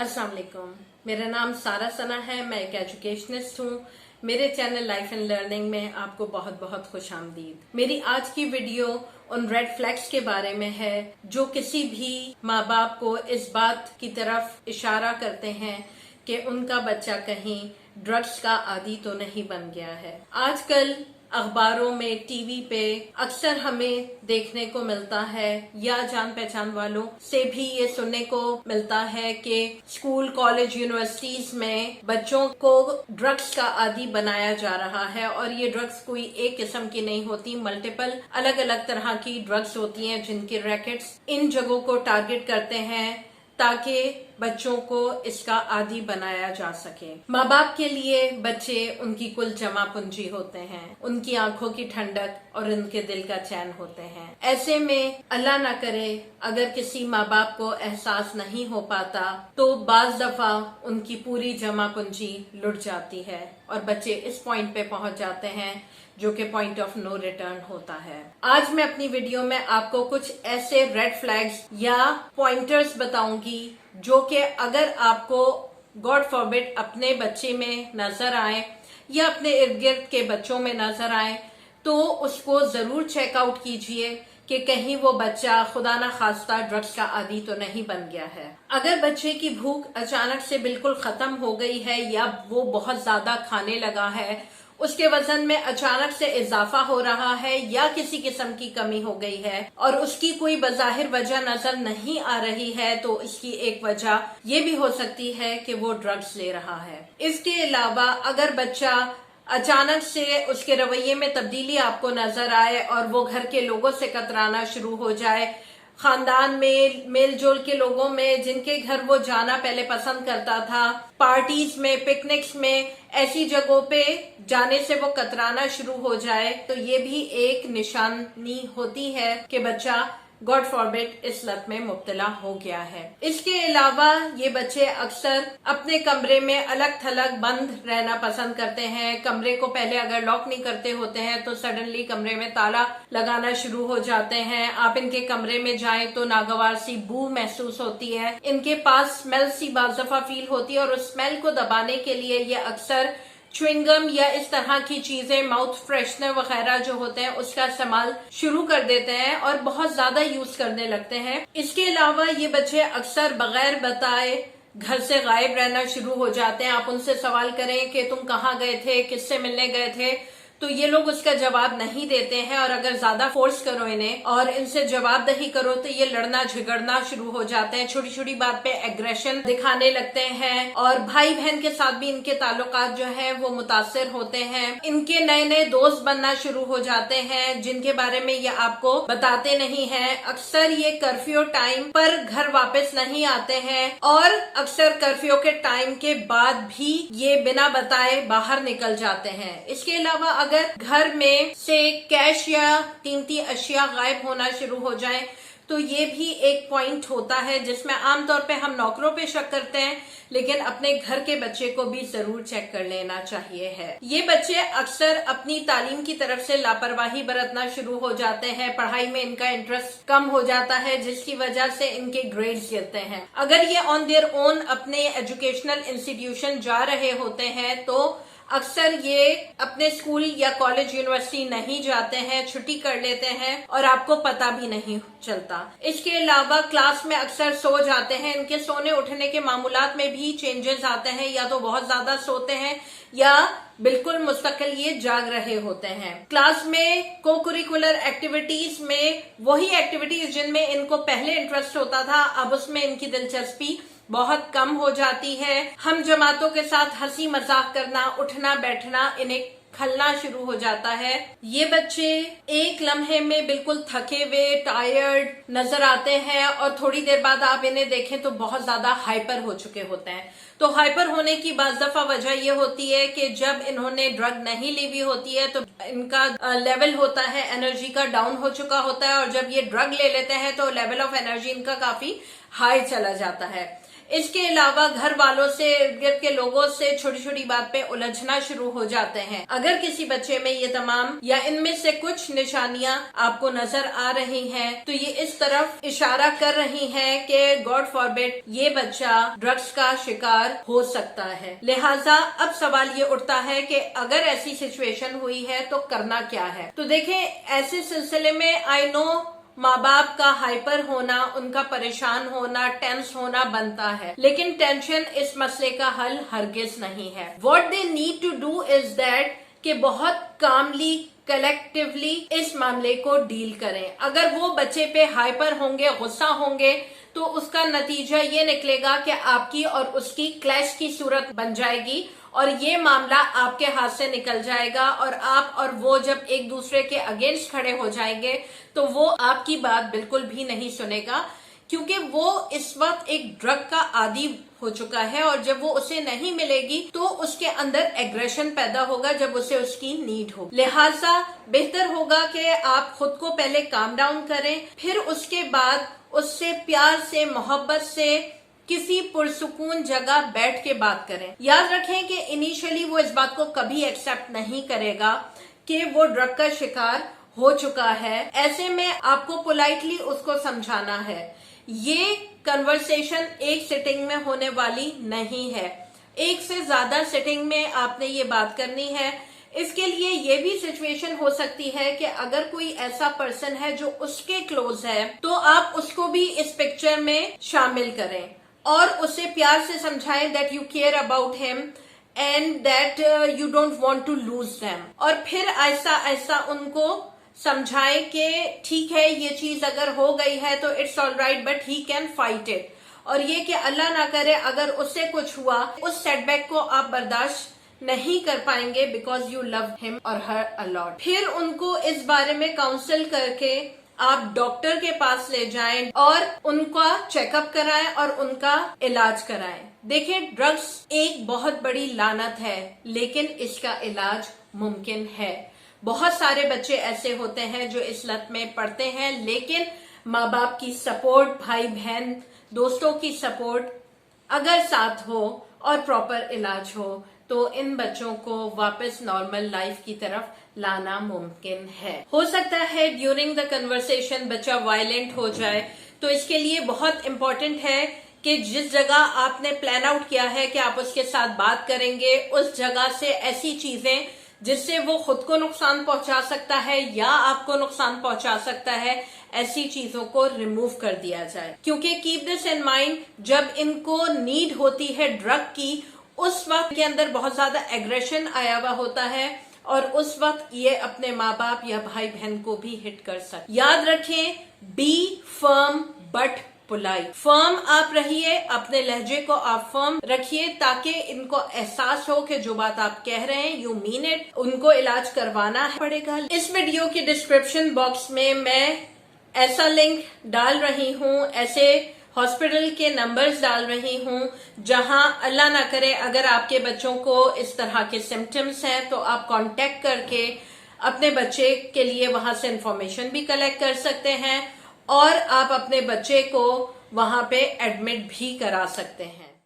अस्सलाम वालेकुम। मेरा नाम सारा सना है। मैं एक एजुकेशनिस्ट हूँ। मेरे चैनल लाइफ एंड लर्निंग में आपको बहुत बहुत खुश आमदीद। मेरी आज की वीडियो उन रेड फ्लैग्स के बारे में है जो किसी भी माँ बाप को इस बात की तरफ इशारा करते हैं कि उनका बच्चा कहीं ड्रग्स का आदी तो नहीं बन गया है। आजकल अखबारों में, टीवी पे अक्सर हमें देखने को मिलता है या जान पहचान वालों से भी ये सुनने को मिलता है कि स्कूल, कॉलेज, यूनिवर्सिटीज में बच्चों को ड्रग्स का आदी बनाया जा रहा है। और ये ड्रग्स कोई एक किस्म की नहीं होती, मल्टीपल अलग अलग तरह की ड्रग्स होती हैं जिनके रैकेट्स इन जगहों को टारगेट करते हैं ताकि बच्चों को इसका आदी बनाया जा सके। माँ बाप के लिए बच्चे उनकी कुल जमा पूंजी होते हैं, उनकी आंखों की ठंडक और उनके दिल का चैन होते हैं। ऐसे में अल्लाह ना करे अगर किसी माँ बाप को एहसास नहीं हो पाता तो बाज दफा उनकी पूरी जमा पूंजी लुट जाती है और बच्चे इस पॉइंट पे पहुंच जाते हैं जो कि पॉइंट ऑफ नो रिटर्न होता है। आज मैं अपनी वीडियो में आपको कुछ ऐसे रेड फ्लैग्स या पॉइंटर्स बताऊंगी जो कि अगर आपको गॉड फॉरबिड अपने बच्चे में नजर आए या अपने इर्द गिर्द के बच्चों में नजर आए तो उसको जरूर चेकआउट कीजिए कि कहीं वो बच्चा खुदा ना खास्ता ड्रग्स का आदी तो नहीं बन गया है। अगर बच्चे की भूख अचानक से बिल्कुल खत्म हो गई है या वो बहुत ज्यादा खाने लगा है, उसके वजन में अचानक से इजाफा हो रहा है या किसी किस्म की कमी हो गई है और उसकी कोई बजाहिर वजह नजर नहीं आ रही है, तो इसकी एक वजह ये भी हो सकती है कि वो ड्रग्स ले रहा है। इसके अलावा अगर बच्चा अचानक से उसके रवैये में तब्दीली आपको नजर आए और वो घर के लोगों से कतराना शुरू हो जाए, खानदान में, मेल जोल के लोगों में जिनके घर वो जाना पहले पसंद करता था, पार्टीज में, पिकनिक्स में, ऐसी जगहों पे जाने से वो कतराना शुरू हो जाए, तो ये भी एक निशानी होती है कि बच्चा गॉड फॉरबिड इस लत में मुब्तला हो गया है। इसके अलावा ये बच्चे अक्सर अपने कमरे में अलग थलग बंद रहना पसंद करते हैं। कमरे को पहले अगर लॉक नहीं करते होते हैं तो सडनली कमरे में ताला लगाना शुरू हो जाते हैं। आप इनके कमरे में जाएं तो नागवार सी बू महसूस होती है, इनके पास स्मेल सी बाज़ दफा फील होती है और उस स्मेल को दबाने के लिए ये अक्सर च्युइंगम या इस तरह की चीजें, माउथ फ्रेशनर वगैरह जो होते हैं उसका इस्तेमाल शुरू कर देते हैं और बहुत ज्यादा यूज करने लगते हैं। इसके अलावा ये बच्चे अक्सर बगैर बताए घर से गायब रहना शुरू हो जाते हैं। आप उनसे सवाल करें कि तुम कहाँ गए थे, किससे मिलने गए थे, तो ये लोग उसका जवाब नहीं देते हैं। और अगर ज्यादा फोर्स करो इन्हें और इनसे जवाबदही करो तो ये लड़ना झगड़ना शुरू हो जाते हैं, छोटी छोटी बात पे एग्रेशन दिखाने लगते हैं और भाई बहन के साथ भी इनके ताल्लुकात जो है वो मुतासिर होते हैं। इनके नए नए दोस्त बनना शुरू हो जाते हैं जिनके बारे में ये आपको बताते नहीं हैं। अक्सर ये कर्फ्यू टाइम पर घर वापस नहीं आते हैं और अक्सर कर्फ्यू के टाइम के बाद भी ये बिना बताए बाहर निकल जाते हैं। इसके अलावा अगर घर में से कैश या कीमती अशिया गायब होना शुरू हो जाए तो ये भी एक पॉइंट होता है जिसमें आमतौर पे हम नौकरों पे शक करते हैं, लेकिन अपने घर के बच्चे को भी जरूर चेक कर लेना चाहिए है। ये बच्चे अक्सर अपनी तालीम की तरफ से लापरवाही बरतना शुरू हो जाते हैं, पढ़ाई में इनका इंटरेस्ट कम हो जाता है जिसकी वजह से इनके ग्रेड्स गिरते हैं। अगर ये ऑन देयर ओन अपने एजुकेशनल इंस्टीट्यूशन जा रहे होते हैं तो अक्सर ये अपने स्कूल या कॉलेज, यूनिवर्सिटी नहीं जाते हैं, छुट्टी कर लेते हैं और आपको पता भी नहीं चलता। इसके अलावा क्लास में अक्सर सो जाते हैं। इनके सोने उठने के मामूलात में भी चेंजेस आते हैं, या तो बहुत ज्यादा सोते हैं या बिल्कुल मुस्तकिल ये जाग रहे होते हैं। क्लास में को करिकुलर एक्टिविटीज में वही एक्टिविटीज जिनमें इनको पहले इंटरेस्ट होता था अब उसमें इनकी दिलचस्पी बहुत कम हो जाती है। हम जमातों के साथ हंसी मजाक करना, उठना बैठना इन्हें खलना शुरू हो जाता है। ये बच्चे एक लम्हे में बिल्कुल थके हुए, टायर्ड नजर आते हैं और थोड़ी देर बाद आप इन्हें देखें तो बहुत ज्यादा हाइपर हो चुके होते हैं। तो हाइपर होने की बाज़ दफा वजह ये होती है कि जब इन्होंने ड्रग नहीं ली हुई होती है तो इनका लेवल होता है एनर्जी का डाउन हो चुका होता है और जब ये ड्रग ले लेते हैं तो लेवल ऑफ एनर्जी इनका काफी हाई चला जाता है। इसके अलावा घर वालों से, इर्द गिर्द के लोगों से छोटी छोटी बात पे उलझना शुरू हो जाते हैं। अगर किसी बच्चे में ये तमाम या इनमें से कुछ निशानियां आपको नजर आ रही हैं, तो ये इस तरफ इशारा कर रही हैं कि गॉड फॉरबिड ये बच्चा ड्रग्स का शिकार हो सकता है। लिहाजा अब सवाल ये उठता है कि अगर ऐसी सिचुएशन हुई है तो करना क्या है। तो देखें, ऐसे सिलसिले में आई नो माँ बाप का हाइपर होना, उनका परेशान होना, टेंस होना बनता है, लेकिन टेंशन इस मसले का हल हरगिज नहीं है। What they need to do is that कि बहुत कामली, कलेक्टिवली इस मामले को डील करें। अगर वो बच्चे पे हाइपर होंगे, गुस्सा होंगे, तो उसका नतीजा ये निकलेगा कि आपकी और उसकी क्लैश की सूरत बन जाएगी और ये मामला आपके हाथ से निकल जाएगा और आप और वो जब एक दूसरे के अगेंस्ट खड़े हो जाएंगे तो वो आपकी बात बिल्कुल भी नहीं सुनेगा, क्योंकि वो इस वक्त एक ड्रग का आदी हो चुका है और जब वो उसे नहीं मिलेगी तो उसके अंदर एग्रेशन पैदा होगा जब उसे उसकी नीड हो। लिहाजा बेहतर होगा कि आप खुद को पहले काम डाउन करें, फिर उसके बाद उससे प्यार से, मोहब्बत से किसी पुरसुकून जगह बैठ के बात करें। याद रखें कि इनिशियली वो इस बात को कभी एक्सेप्ट नहीं करेगा कि वो ड्रग का शिकार हो चुका है। ऐसे में आपको पोलाइटली उसको समझाना है। ये कन्वर्सेशन एक सिटिंग में होने वाली नहीं है, एक से ज्यादा सिटिंग में आपने ये बात करनी है। इसके लिए ये भी सिचुएशन हो सकती है कि अगर कोई ऐसा पर्सन है जो उसके क्लोज है तो आप उसको भी इस पिक्चर में शामिल करें और उसे प्यार से समझाएं that you care about him and that you don't want to lose them. और फिर ऐसा ऐसा उनको समझाएं कि ठीक है, ये चीज अगर हो गई है तो it's all right, but he can fight it. और ये कि अल्लाह ना करे अगर उससे कुछ हुआ, उस सेटबैक को आप बर्दाश्त नहीं कर पाएंगे बिकॉज यू लव हिम और हर अ लॉट। फिर उनको इस बारे में काउंसिल करके आप डॉक्टर के पास ले जाएं और उनका चेकअप कराएं और उनका इलाज कराएं। देखिए, ड्रग्स एक बहुत बड़ी लानत है, लेकिन इसका इलाज मुमकिन है। बहुत सारे बच्चे ऐसे होते हैं जो इस लत में पड़ते हैं, लेकिन माँ बाप की सपोर्ट, भाई बहन, दोस्तों की सपोर्ट अगर साथ हो और प्रॉपर इलाज हो तो इन बच्चों को वापस नॉर्मल लाइफ की तरफ लाना मुमकिन है। हो सकता है ड्यूरिंग द कन्वर्सेशन बच्चा वायलेंट हो जाए, तो इसके लिए बहुत इम्पोर्टेंट है कि जिस जगह आपने प्लान आउट किया है कि आप उसके साथ बात करेंगे, उस जगह से ऐसी चीजें जिससे वो खुद को नुकसान पहुंचा सकता है या आपको नुकसान पहुंचा सकता है, ऐसी चीजों को रिमूव कर दिया जाए। क्योंकि कीप दिस इन माइंड, जब इनको नीड होती है ड्रग की, उस वक्त के अंदर बहुत ज्यादा एग्रेशन आया हुआ होता है और उस वक्त ये अपने माँ बाप या भाई बहन को भी हिट कर सकते। याद रखें, be firm but polite. Firm आप रहिए, अपने लहजे को आप फर्म रखिए ताकि इनको एहसास हो कि जो बात आप कह रहे हैं यू मीन इट। उनको इलाज करवाना पड़ेगा। इस वीडियो की डिस्क्रिप्शन बॉक्स में मैं ऐसा लिंक डाल रही हूँ, ऐसे हॉस्पिटल के नंबर्स डाल रही हूँ जहां अल्लाह ना करे अगर आपके बच्चों को इस तरह के सिम्टम्स हैं तो आप कांटेक्ट करके अपने बच्चे के लिए वहां से इंफॉर्मेशन भी कलेक्ट कर सकते हैं और आप अपने बच्चे को वहां पे एडमिट भी करा सकते हैं।